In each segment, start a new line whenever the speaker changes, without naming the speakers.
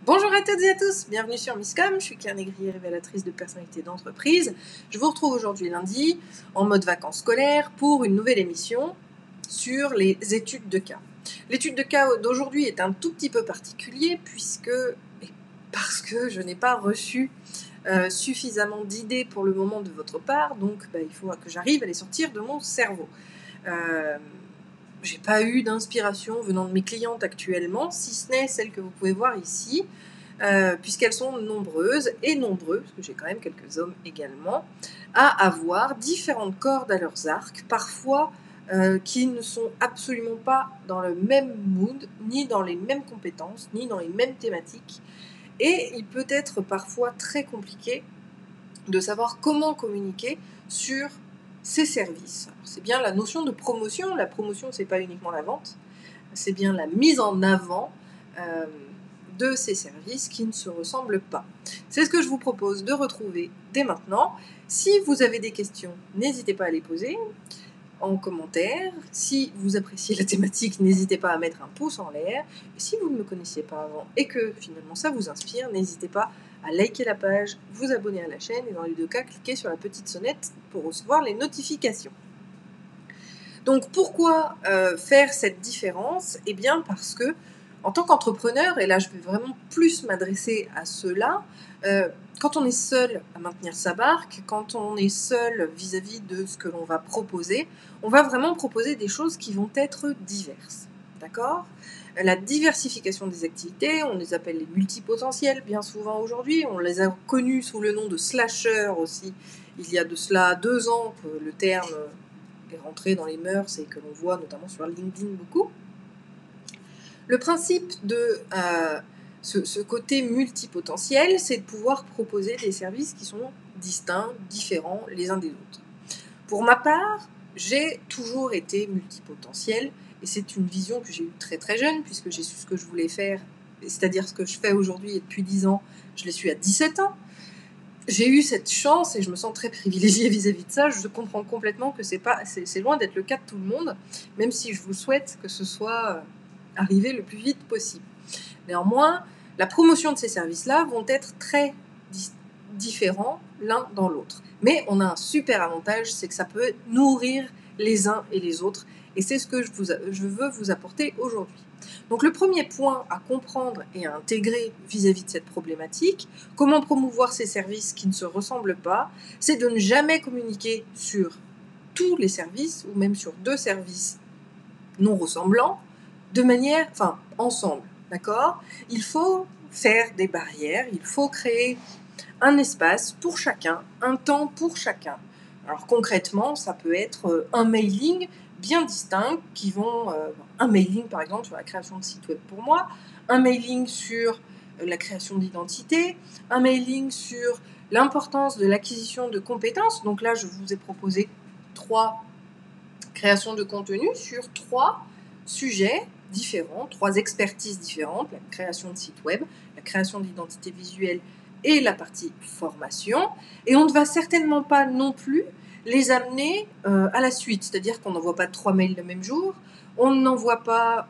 Bonjour à toutes et à tous, bienvenue sur Misscom, je suis Claire Négrier, révélatrice de personnalités d'entreprise. Je vous retrouve aujourd'hui lundi en mode vacances scolaires pour une nouvelle émission sur les études de cas. L'étude de cas d'aujourd'hui est un tout petit peu particulier parce que je n'ai pas reçu suffisamment d'idées pour le moment de votre part, donc il faut que j'arrive à les sortir de mon cerveau. J'ai pas eu d'inspiration venant de mes clientes actuellement, si ce n'est celle que vous pouvez voir ici, puisqu'elles sont nombreuses et nombreux, parce que j'ai quand même quelques hommes également, à avoir différentes cordes à leurs arcs, parfois qui ne sont absolument pas dans le même mood, ni dans les mêmes compétences, ni dans les mêmes thématiques. Et il peut être parfois très compliqué de savoir comment communiquer sur ces services. Alors, c'est bien la notion de promotion. La promotion, c'est pas uniquement la vente, c'est bien la mise en avant de ces services qui ne se ressemblent pas. C'est ce que je vous propose de retrouver dès maintenant. Si vous avez des questions, n'hésitez pas à les poser en commentaire. Si vous appréciez la thématique, n'hésitez pas à mettre un pouce en l'air. Et si vous ne me connaissiez pas avant et que finalement ça vous inspire, n'hésitez pas à liker la page, vous abonner à la chaîne et dans les deux cas, cliquez sur la petite sonnette pour recevoir les notifications. Donc pourquoi faire cette différence ? Eh bien parce que en tant qu'entrepreneur, et là je vais vraiment plus m'adresser à ceux-là, quand on est seul à maintenir sa barque, quand on est seul vis-à-vis de ce que l'on va proposer, on va vraiment proposer des choses qui vont être diverses. D'accord ? La diversification des activités, on les appelle les multipotentiels bien souvent aujourd'hui, on les a connus sous le nom de slashers aussi, il y a de cela 2 ans que le terme est rentré dans les mœurs et que l'on voit notamment sur LinkedIn beaucoup. Le principe de ce côté multipotentiel, c'est de pouvoir proposer des services qui sont distincts, différents les uns des autres. Pour ma part, j'ai toujours été multipotentiel et c'est une vision que j'ai eue très très jeune puisque j'ai su ce que je voulais faire, c'est-à-dire ce que je fais aujourd'hui et depuis 10 ans, je l'ai su à 17 ans. J'ai eu cette chance et je me sens très privilégiée vis-à-vis de ça. Je comprends complètement que c'est loin d'être le cas de tout le monde, même si je vous souhaite que ce soit arrivé le plus vite possible. Néanmoins, la promotion de ces services-là vont être très différents l'un dans l'autre. Mais on a un super avantage, c'est que ça peut nourrir les uns et les autres. Et c'est ce que je veux vous apporter aujourd'hui. Donc le premier point à comprendre et à intégrer vis-à-vis de cette problématique, comment promouvoir ces services qui ne se ressemblent pas, c'est de ne jamais communiquer sur tous les services ou même sur 2 services non ressemblants ensemble, d'accord ? Il faut faire des barrières, il faut créer un espace pour chacun, un temps pour chacun. Alors concrètement, ça peut être un mailing bien distinct un mailing par exemple sur la création de site web pour moi, un mailing sur la création d'identité, un mailing sur l'importance de l'acquisition de compétences. Donc là, je vous ai proposé 3 créations de contenu sur 3 sujets différents, 3 expertises différentes, la création de site web, la création d'identité visuelle et la partie formation. Et on ne va certainement pas non plus les amener à la suite, c'est-à-dire qu'on n'envoie pas 3 mails le même jour, on n'envoie pas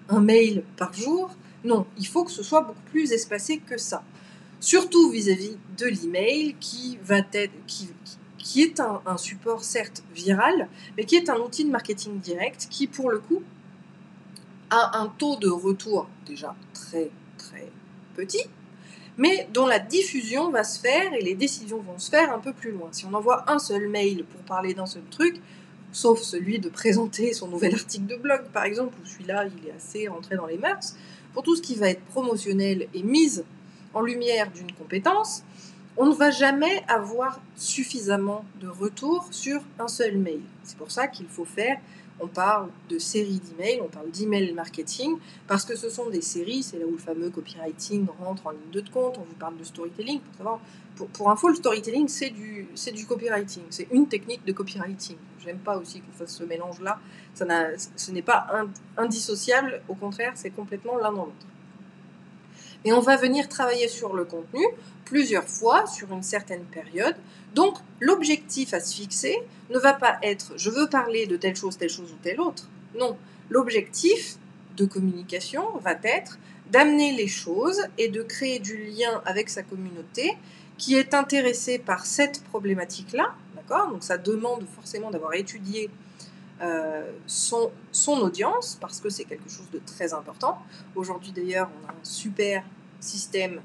un mail par jour. Non, il faut que ce soit beaucoup plus espacé que ça. Surtout vis-à-vis de l'email qui est un support certes viral, mais qui est un outil de marketing direct qui, pour le coup, a un taux de retour déjà très très petit, mais dont la diffusion va se faire et les décisions vont se faire un peu plus loin. Si on envoie un seul mail pour parler d'un seul truc, sauf celui de présenter son nouvel article de blog par exemple, où celui-là il est assez rentré dans les mœurs, pour tout ce qui va être promotionnel et mise en lumière d'une compétence, on ne va jamais avoir suffisamment de retours sur un seul mail. C'est pour ça qu'il faut on parle de séries d'emails, on parle d'email marketing, parce que ce sont des séries, c'est là où le fameux copywriting rentre en ligne de compte, on vous parle de storytelling, pour info, le storytelling c'est du copywriting, c'est une technique de copywriting. J'aime pas aussi qu'on fasse ce mélange-là, ce n'est pas indissociable, au contraire, c'est complètement l'un dans l'autre. Et on va venir travailler sur le contenu plusieurs fois sur une certaine période. Donc, l'objectif à se fixer ne va pas être « je veux parler de telle chose ou telle autre ». Non, l'objectif, de communication va être d'amener les choses et de créer du lien avec sa communauté qui est intéressée par cette problématique-là, d'accord? Donc ça demande forcément d'avoir étudié son audience, parce que c'est quelque chose de très important. Aujourd'hui d'ailleurs, on a un super système,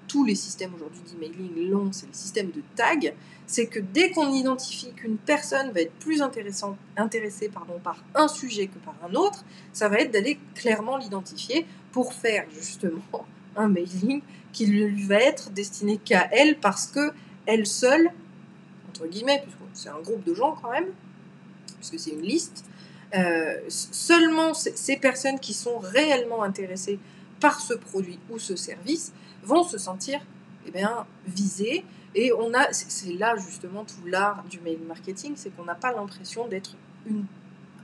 tous les systèmes aujourd'hui d'emailing l'ont, c'est le système de tag. C'est que dès qu'on identifie qu'une personne va être plus intéressée par un sujet que par un autre, ça va être d'aller clairement l'identifier pour faire justement un mailing qui lui va être destiné qu'à elle, parce que elle seule, entre guillemets, puisque c'est un groupe de gens quand même, puisque c'est une liste, seulement ces personnes qui sont réellement intéressées par ce produit ou ce service vont se sentir visées. Et c'est là justement tout l'art du mail marketing, c'est qu'on n'a pas l'impression d'être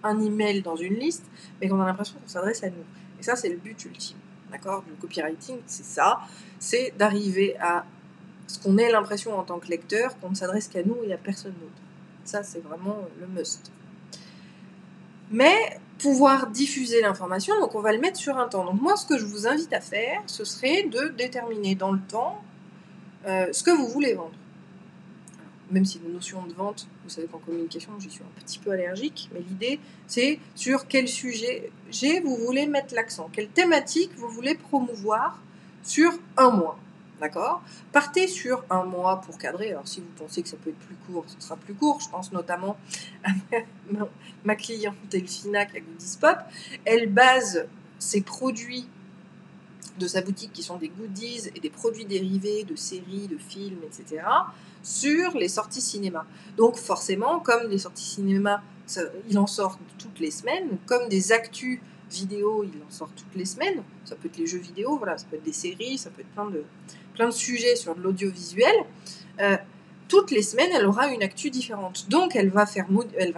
un email dans une liste, mais qu'on a l'impression qu'on s'adresse à nous. Et ça, c'est le but ultime, d'accord, du copywriting, c'est ça, c'est d'arriver à ce qu'on ait l'impression en tant que lecteur qu'on ne s'adresse qu'à nous et à personne d'autre. Ça, c'est vraiment le must. Mais pouvoir diffuser l'information, donc on va le mettre sur un temps. Donc moi, ce que je vous invite à faire, ce serait de déterminer dans le temps ce que vous voulez vendre. Même si la notion de vente, vous savez qu'en communication, j'y suis un petit peu allergique, mais l'idée, c'est sur quel sujet vous voulez mettre l'accent, quelle thématique vous voulez promouvoir sur un mois. D'accord ? Partez sur un mois pour cadrer. Alors, si vous pensez que ça peut être plus court, ce sera plus court. Je pense notamment à ma cliente Delphina qui a Goodies Pop. Elle base ses produits de sa boutique, qui sont des goodies et des produits dérivés de séries, de films, etc., sur les sorties cinéma. Donc, forcément, comme les sorties cinéma, il en sort toutes les semaines, comme des actus vidéo, il en sort toutes les semaines. Ça peut être les jeux vidéo, voilà, ça peut être des séries, ça peut être plein de sujets sur de l'audiovisuel. Toutes les semaines, elle aura une actu différente. Donc, elle va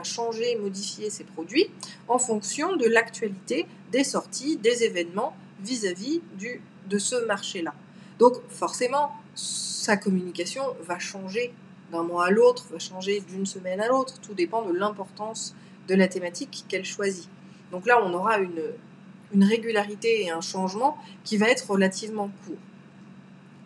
changer, modifier ses produits en fonction de l'actualité, des sorties, des événements vis-à-vis de ce marché-là. Donc, forcément, sa communication va changer d'un mois à l'autre, va changer d'une semaine à l'autre. Tout dépend de l'importance de la thématique qu'elle choisit. Donc là, on aura une régularité et un changement qui va être relativement court.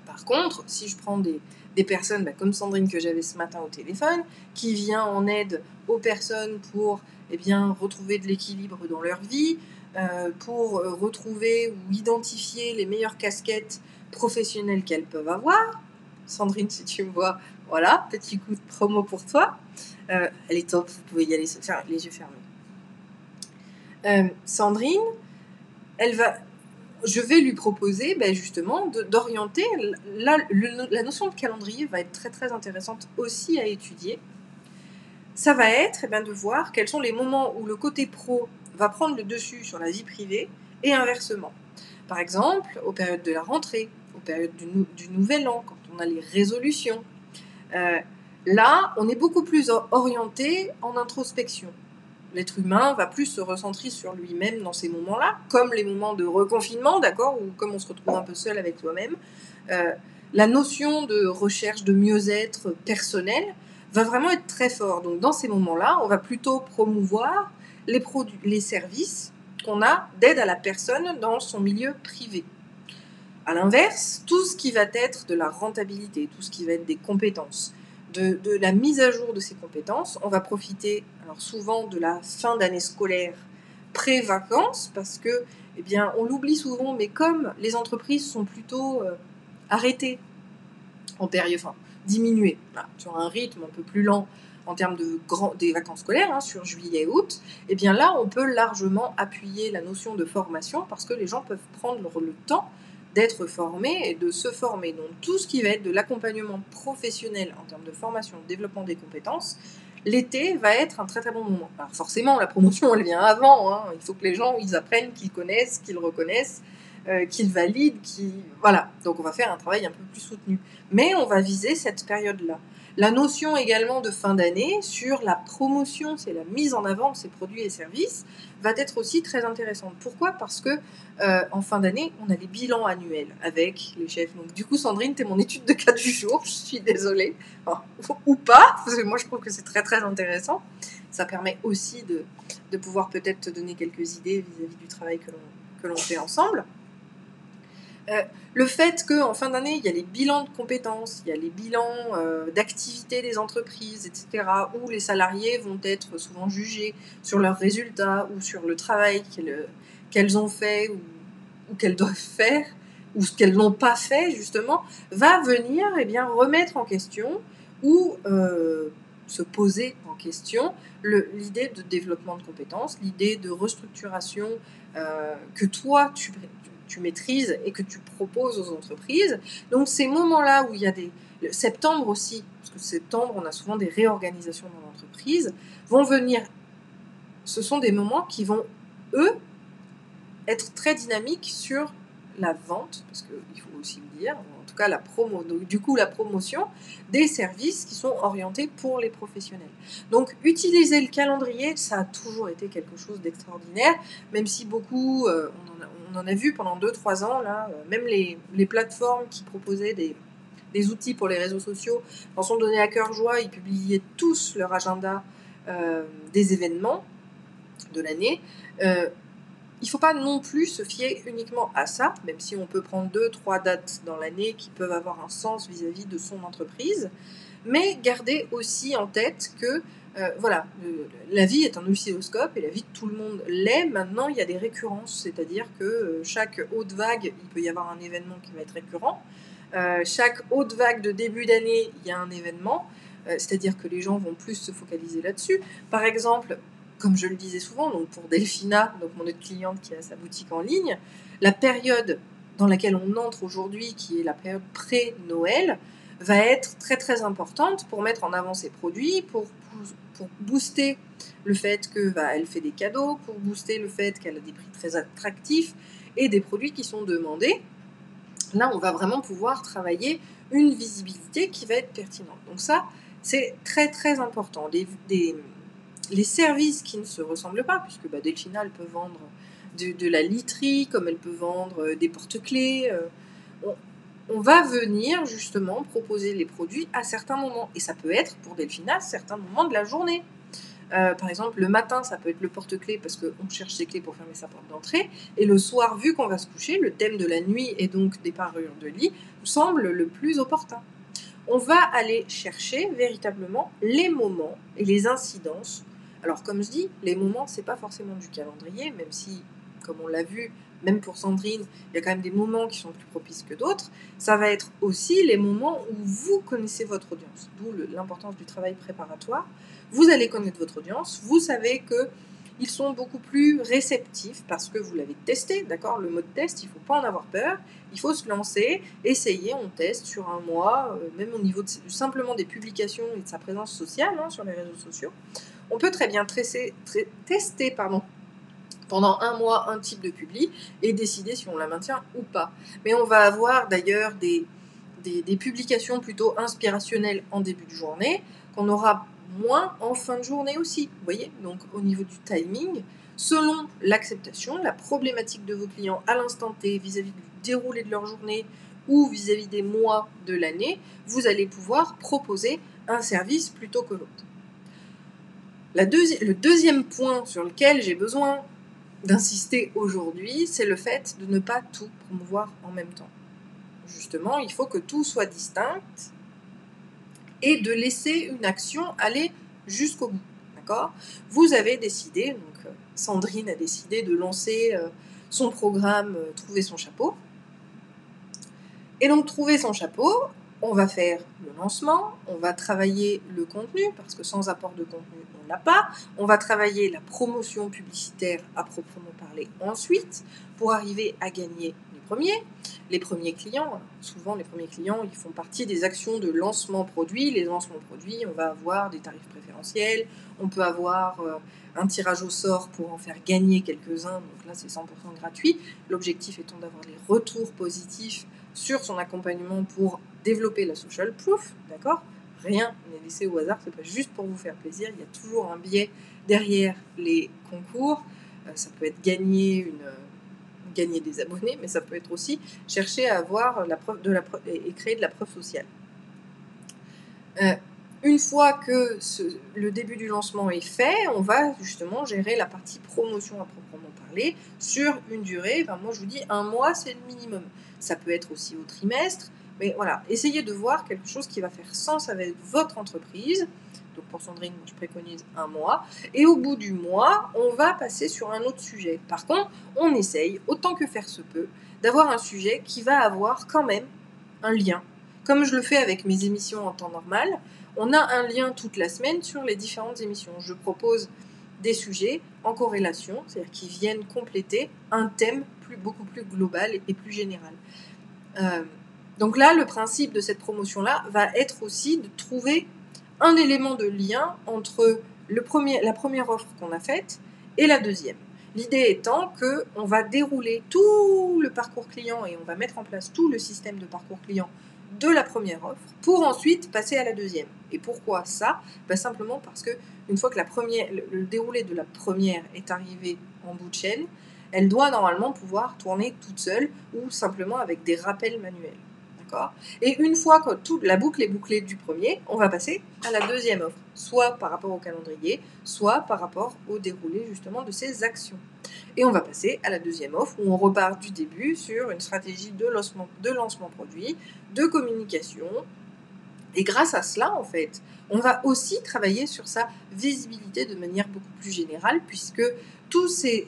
Par contre, si je prends des personnes comme Sandrine que j'avais ce matin au téléphone, qui vient en aide aux personnes pour retrouver de l'équilibre dans leur vie, pour retrouver ou identifier les meilleures casquettes professionnelles qu'elles peuvent avoir. Sandrine, si tu me vois, voilà, petit coup de promo pour toi. Elle est top, vous pouvez y aller, les yeux fermés. Sandrine, je vais lui proposer justement d'orienter. La notion de calendrier va être très très intéressante aussi à étudier. Ça va être de voir quels sont les moments où le côté pro va prendre le dessus sur la vie privée et inversement. Par exemple, aux périodes de la rentrée, aux périodes du nouvel an, quand on a les résolutions. Là, on est beaucoup plus orienté en introspection. L'être humain va plus se recentrer sur lui-même dans ces moments-là, comme les moments de reconfinement, d'accord, ou comme on se retrouve un peu seul avec soi-même. La notion de recherche de mieux-être personnel va vraiment être très fort. Donc dans ces moments-là, on va plutôt promouvoir les services qu'on a d'aide à la personne dans son milieu privé. À l'inverse, tout ce qui va être de la rentabilité, tout ce qui va être des compétences, de la mise à jour de ces compétences, on va profiter alors souvent de la fin d'année scolaire pré-vacances, parce que on l'oublie souvent, mais comme les entreprises sont plutôt arrêtées en période, diminuées, sur un rythme un peu plus lent en termes des vacances scolaires, sur juillet et août, là on peut largement appuyer la notion de formation, parce que les gens peuvent prendre le temps d'être formés et de se former. Donc tout ce qui va être de l'accompagnement professionnel en termes de formation, de développement des compétences, l'été va être un très très bon moment. Alors forcément, la promotion, elle vient avant. Il faut que les gens, ils apprennent, qu'ils connaissent, qu'ils reconnaissent, qu'ils valident, voilà. Donc on va faire un travail un peu plus soutenu. Mais on va viser cette période-là. La notion également de fin d'année sur la promotion, c'est la mise en avant de ces produits et services, va être aussi très intéressante. Pourquoi ? Parce que en fin d'année, on a les bilans annuels avec les chefs. Donc du coup, Sandrine, t'es mon étude de cas du jour, je suis désolée. Enfin, ou pas, parce que moi je trouve que c'est très très intéressant. Ça permet aussi de pouvoir peut-être te donner quelques idées vis-à-vis du travail que l'on fait ensemble. Le fait qu'en fin d'année, il y a les bilans de compétences, il y a les bilans d'activité des entreprises, etc., où les salariés vont être souvent jugés sur leurs résultats ou sur le travail qu'elles ont fait ou qu'elles doivent faire, ou ce qu'elles n'ont pas fait, justement, va venir remettre en question ou se poser en question l'idée de développement de compétences, l'idée de restructuration que toi, tu maîtrises et que tu proposes aux entreprises. Donc ces moments-là où il y a septembre aussi, parce que septembre, on a souvent des réorganisations dans l'entreprise, vont venir. Ce sont des moments qui vont, eux, être très dynamiques sur la vente, parce qu'il faut aussi le dire, en tout cas la promotion des services qui sont orientés pour les professionnels. Donc utiliser le calendrier, ça a toujours été quelque chose d'extraordinaire, même si beaucoup, on en a vu pendant 2-3 ans, là, même les plateformes qui proposaient des outils pour les réseaux sociaux en sont donnés à cœur joie, ils publiaient tous leur agenda des événements de l'année. Il ne faut pas non plus se fier uniquement à ça, même si on peut prendre 2-3 dates dans l'année qui peuvent avoir un sens vis-à-vis de son entreprise, mais garder aussi en tête que la vie est un oscilloscope et la vie de tout le monde l'est. Maintenant, il y a des récurrences, c'est-à-dire que chaque haute vague, il peut y avoir un événement qui va être récurrent. Chaque haute vague de début d'année, il y a un événement, c'est-à-dire que les gens vont plus se focaliser là-dessus. Par exemple, comme je le disais souvent, donc pour Delphina, donc mon autre cliente qui a sa boutique en ligne, la période dans laquelle on entre aujourd'hui, qui est la période pré-Noël, va être très très importante pour mettre en avant ses produits, pour booster le fait qu'elle fait des cadeaux, pour booster le fait qu'elle a des prix très attractifs et des produits qui sont demandés. Là, on va vraiment pouvoir travailler une visibilité qui va être pertinente. Donc ça, c'est très très important. Les services qui ne se ressemblent pas, puisque Delphina, elle peut vendre de la literie, comme elle peut vendre des porte-clés. On va venir justement proposer les produits à certains moments. Et ça peut être, pour Delphina, certains moments de la journée. Par exemple, le matin, ça peut être le porte-clés parce qu'on cherche ses clés pour fermer sa porte d'entrée. Et le soir, vu qu'on va se coucher, le thème de la nuit et donc des parures de lit nous semble le plus opportun. On va aller chercher véritablement les moments et les incidences. Alors, comme je dis, les moments, c'est pas forcément du calendrier, même si, comme on l'a vu, même pour Sandrine, il y a quand même des moments qui sont plus propices que d'autres. Ça va être aussi les moments où vous connaissez votre audience, d'où l'importance du travail préparatoire. Vous allez connaître votre audience, vous savez qu'ils sont beaucoup plus réceptifs parce que vous l'avez testé, d'accord ? Le mode test, il ne faut pas en avoir peur, il faut se lancer, essayer, on teste sur un mois, même au niveau simplement des publications et de sa présence sociale sur les réseaux sociaux. On peut très bien tester pendant un mois un type de publi et décider si on la maintient ou pas. Mais on va avoir d'ailleurs des publications plutôt inspirationnelles en début de journée, qu'on aura moins en fin de journée aussi. Vous voyez ? Donc au niveau du timing, selon l'acceptation, la problématique de vos clients à l'instant T vis-à-vis du déroulé de leur journée ou vis-à-vis des mois de l'année, vous allez pouvoir proposer un service plutôt que l'autre. Le deuxième point sur lequel j'ai besoin d'insister aujourd'hui, c'est le fait de ne pas tout promouvoir en même temps. Justement, il faut que tout soit distinct et de laisser une action aller jusqu'au bout. D'accord ? Vous avez décidé, donc Sandrine a décidé de lancer son programme Trouver son chapeau. Et donc, Trouver son chapeau, on va faire le lancement, on va travailler le contenu, parce que sans apport de contenu, on ne l'a pas. On va travailler la promotion publicitaire à proprement parler ensuite, pour arriver à gagner les premiers clients. Souvent, les premiers clients, ils font partie des actions de lancement produit. Les lancements produits, on va avoir des tarifs préférentiels, on peut avoir un tirage au sort pour en faire gagner quelques-uns, donc là, c'est 100% gratuit. L'objectif étant d'avoir des retours positifs sur son accompagnement pour développer la social proof, d'accord ? Rien n'est laissé au hasard, c'est pas juste pour vous faire plaisir, il y a toujours un biais derrière les concours. Ça peut être gagner des abonnés, mais ça peut être aussi chercher à avoir la preuve et créer de la preuve sociale. Une fois que le début du lancement est fait, on va justement gérer la partie promotion à proprement parler sur une durée. Moi, je vous dis 1 mois, c'est le minimum. Ça peut être aussi au trimestre, mais voilà, essayez de voir quelque chose qui va faire sens avec votre entreprise. Donc pour Sandrine, je préconise 1 mois. Et au bout du mois, on va passer sur un autre sujet. Par contre, on essaye, autant que faire se peut, d'avoir un sujet qui va avoir quand même un lien. Comme je le fais avec mes émissions en temps normal, on a un lien toute la semaine sur les différentes émissions. Je propose des sujets en corrélation, c'est-à-dire qui viennent compléter un thème beaucoup plus global et plus général. Donc là, le principe de cette promotion-là va être aussi de trouver un élément de lien entre la première offre qu'on a faite et la deuxième. L'idée étant qu'on va dérouler tout le parcours client et on va mettre en place tout le système de parcours client de la première offre pour ensuite passer à la deuxième. Et pourquoi ça ? Simplement parce que une fois que le déroulé de la première est arrivé en bout de chaîne, elle doit normalement pouvoir tourner toute seule ou simplement avec des rappels manuels. D'accord ? Et une fois que toute la boucle est bouclée du premier, on va passer à la deuxième offre, soit par rapport au calendrier, soit par rapport au déroulé justement de ces actions. Et on va passer à la deuxième offre où on repart du début sur une stratégie de lancement produit, de communication. Et grâce à cela, en fait, on va aussi travailler sur sa visibilité de manière beaucoup plus générale, puisque tous ces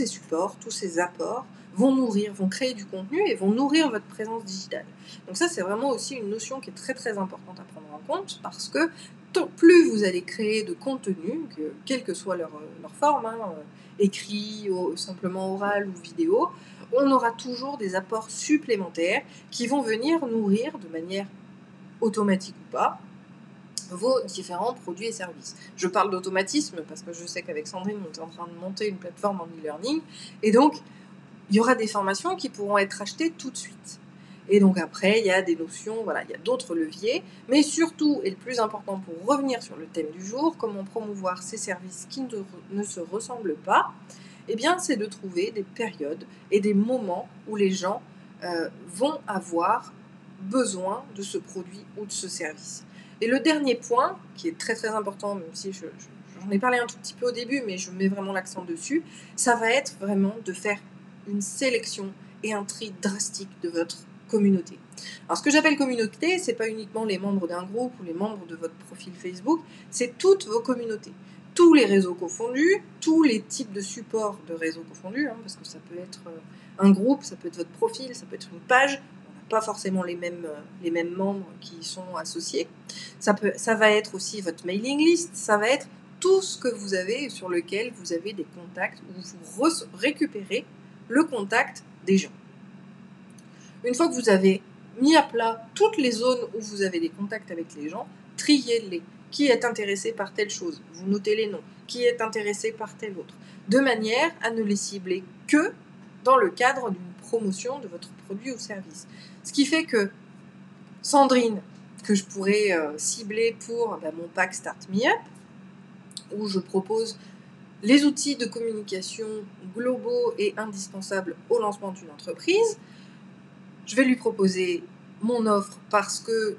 supports, tous ces apports vont créer du contenu et vont nourrir votre présence digitale. Donc ça, c'est vraiment aussi une notion qui est très très importante à prendre en compte, parce que plus vous allez créer de contenu, quelle que soit leur forme, écrit, simplement oral ou vidéo, on aura toujours des apports supplémentaires qui vont venir nourrir de manière automatique ou pas vos différents produits et services. Je parle d'automatisme parce que je sais qu'avec Sandrine, on est en train de monter une plateforme en e-learning, et donc il y aura des formations qui pourront être achetées tout de suite. Et donc après, il y a des notions, il y a d'autres leviers, mais surtout, et le plus important pour revenir sur le thème du jour, comment promouvoir ces services qui ne se ressemblent pas, c'est de trouver des périodes et des moments où les gens vont avoir besoin de ce produit ou de ce service. Et le dernier point, qui est très très important, même si j'en ai parlé un tout petit peu au début, mais je mets vraiment l'accent dessus, ça va être vraiment de faire une sélection et un tri drastique de votre communauté. Alors ce que j'appelle communauté, c'est pas uniquement les membres d'un groupe ou les membres de votre profil Facebook, c'est toutes vos communautés. Tous les réseaux confondus, tous les types de supports de réseaux confondus, parce que ça peut être un groupe, ça peut être votre profil, ça peut être une page, pas forcément les mêmes membres qui y sont associés. Ça va être aussi votre mailing list, ça va être tout ce que vous avez sur lequel vous avez des contacts, où vous récupérez le contact des gens. Une fois que vous avez mis à plat toutes les zones où vous avez des contacts avec les gens, triez-les. Qui est intéressé par telle chose ? Vous notez les noms. Qui est intéressé par telle autre ? De manière à ne les cibler que dans le cadre d'une promotion de votre produit ou service. Ce qui fait que Sandrine, que je pourrais cibler pour mon pack Start Me Up, où je propose les outils de communication globaux et indispensables au lancement d'une entreprise, je vais lui proposer mon offre parce que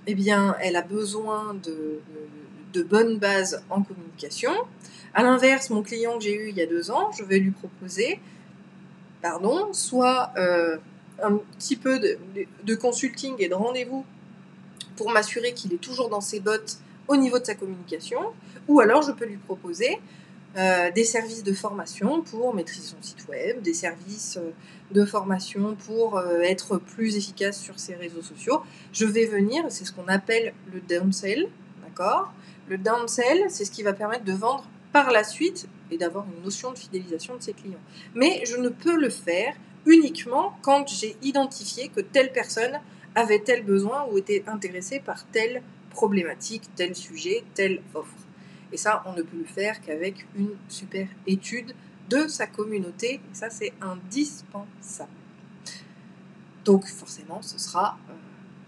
elle a besoin de bonnes bases en communication. À l'inverse, mon client que j'ai eu il y a 2 ans, je vais lui proposer soit un petit peu de consulting et de rendez-vous pour m'assurer qu'il est toujours dans ses bottes au niveau de sa communication, ou alors je peux lui proposer des services de formation pour maîtriser son site web, des services de formation pour être plus efficace sur ses réseaux sociaux. Je vais venir, c'est ce qu'on appelle le downsell, d'accord ? Le downsell, c'est ce qui va permettre de vendre par la suite et d'avoir une notion de fidélisation de ses clients. Mais je ne peux le faire uniquement quand j'ai identifié que telle personne avait tel besoin ou était intéressée par telle problématique, tel sujet, telle offre. Et ça, on ne peut le faire qu'avec une super étude de sa communauté. Et ça, c'est indispensable. Donc, forcément, ce sera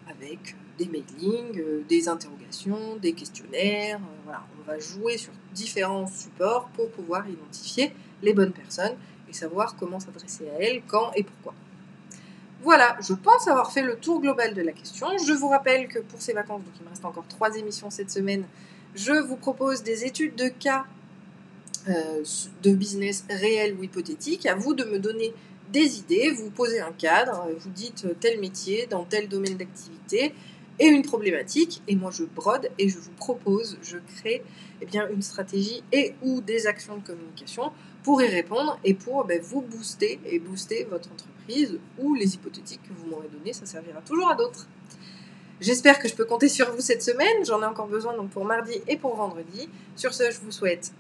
avec des mailings, des interrogations, des questionnaires. On va jouer sur différents supports pour pouvoir identifier les bonnes personnes et savoir comment s'adresser à elles, quand et pourquoi. Voilà, je pense avoir fait le tour global de la question. Je vous rappelle que pour ces vacances, donc il me reste encore 3 émissions cette semaine, je vous propose des études de cas de business réel ou hypothétique. À vous de me donner des idées, vous posez un cadre, vous dites tel métier dans tel domaine d'activité et une problématique, et moi je brode et je vous propose, je crée une stratégie et ou des actions de communication pour y répondre et pour vous booster et booster votre entreprise ou les hypothétiques que vous m'aurez données, ça servira toujours à d'autres. J'espère que je peux compter sur vous cette semaine, j'en ai encore besoin donc pour mardi et pour vendredi. Sur ce, je vous souhaite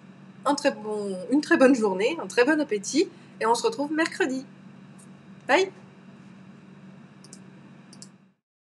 une très bonne journée, un très bon appétit, et on se retrouve mercredi. Bye!